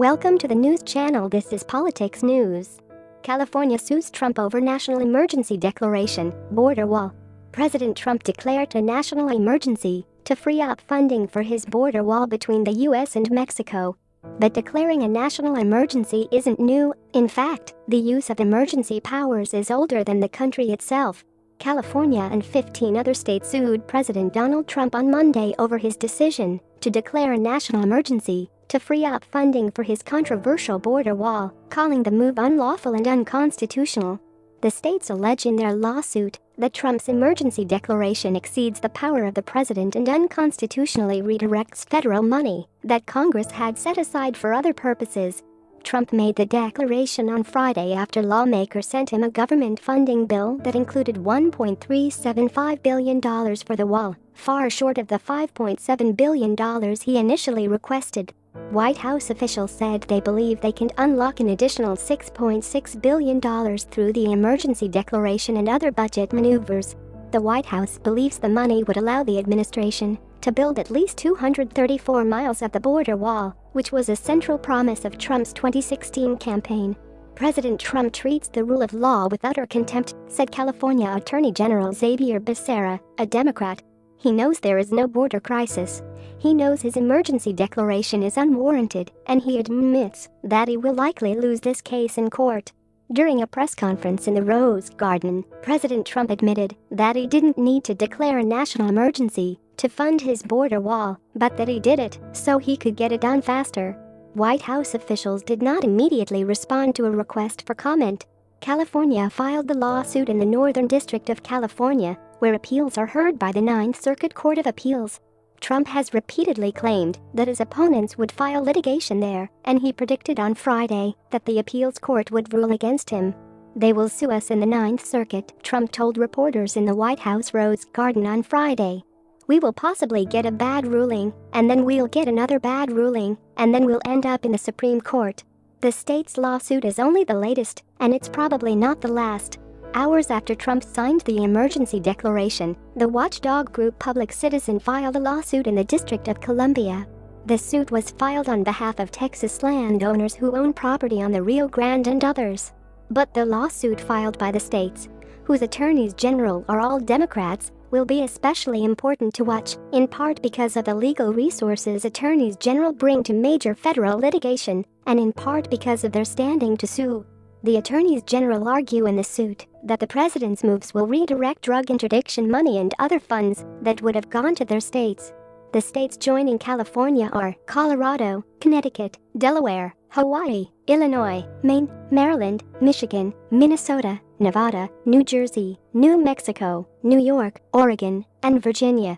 Welcome to the news channel. This is Politics News. California sues Trump over national emergency declaration, border wall. President Trump declared a national emergency to free up funding for his border wall between the U.S. and Mexico. But declaring a national emergency isn't new. In fact, the use of emergency powers is older than the country itself. California and 15 other states sued President Donald Trump on Monday over his decision to declare a national emergency to free up funding for his controversial border wall, calling the move unlawful and unconstitutional. The states allege in their lawsuit that Trump's emergency declaration exceeds the power of the president and unconstitutionally redirects federal money that Congress had set aside for other purposes. Trump made the declaration on Friday after lawmakers sent him a government funding bill that included $1.375 billion for the wall, far short of the $5.7 billion he initially requested. White House officials said they believe they can unlock an additional $6.6 billion through the emergency declaration and other budget maneuvers. The White House believes the money would allow the administration to build at least 234 miles of the border wall, which was a central promise of Trump's 2016 campaign. President Trump treats the rule of law with utter contempt, said California Attorney General Xavier Becerra, a Democrat. He knows there is no border crisis. He knows his emergency declaration is unwarranted, and he admits that he will likely lose this case in court. During a press conference in the Rose Garden, President Trump admitted that he didn't need to declare a national emergency to fund his border wall, but that he did it so he could get it done faster. White House officials did not immediately respond to a request for comment. California filed the lawsuit in the Northern District of California, where appeals are heard by the Ninth Circuit Court of Appeals. Trump has repeatedly claimed that his opponents would file litigation there, and he predicted on Friday that the appeals court would rule against him. "They will sue us in the Ninth Circuit," Trump told reporters in the White House Rose Garden on Friday. "We will possibly get a bad ruling, and then we'll get another bad ruling, and then we'll end up in the Supreme Court." The state's lawsuit is only the latest, and it's probably not the last. Hours after Trump signed the emergency declaration, the watchdog group Public Citizen filed a lawsuit in the District of Columbia. The suit was filed on behalf of Texas landowners who own property on the Rio Grande and others. But the lawsuit filed by the states, whose attorneys general are all Democrats, will be especially important to watch, in part because of the legal resources attorneys general bring to major federal litigation, and in part because of their standing to sue. The attorneys general argue in the suit that the president's moves will redirect drug interdiction money and other funds that would have gone to their states. The states joining California are Colorado, Connecticut, Delaware, Hawaii, Illinois, Maine, Maryland, Michigan, Minnesota, Nevada, New Jersey, New Mexico, New York, Oregon, and Virginia.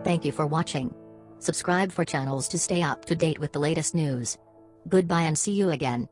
Thank you for watching. Subscribe for channels to stay up to date with the latest news. Goodbye and see you again.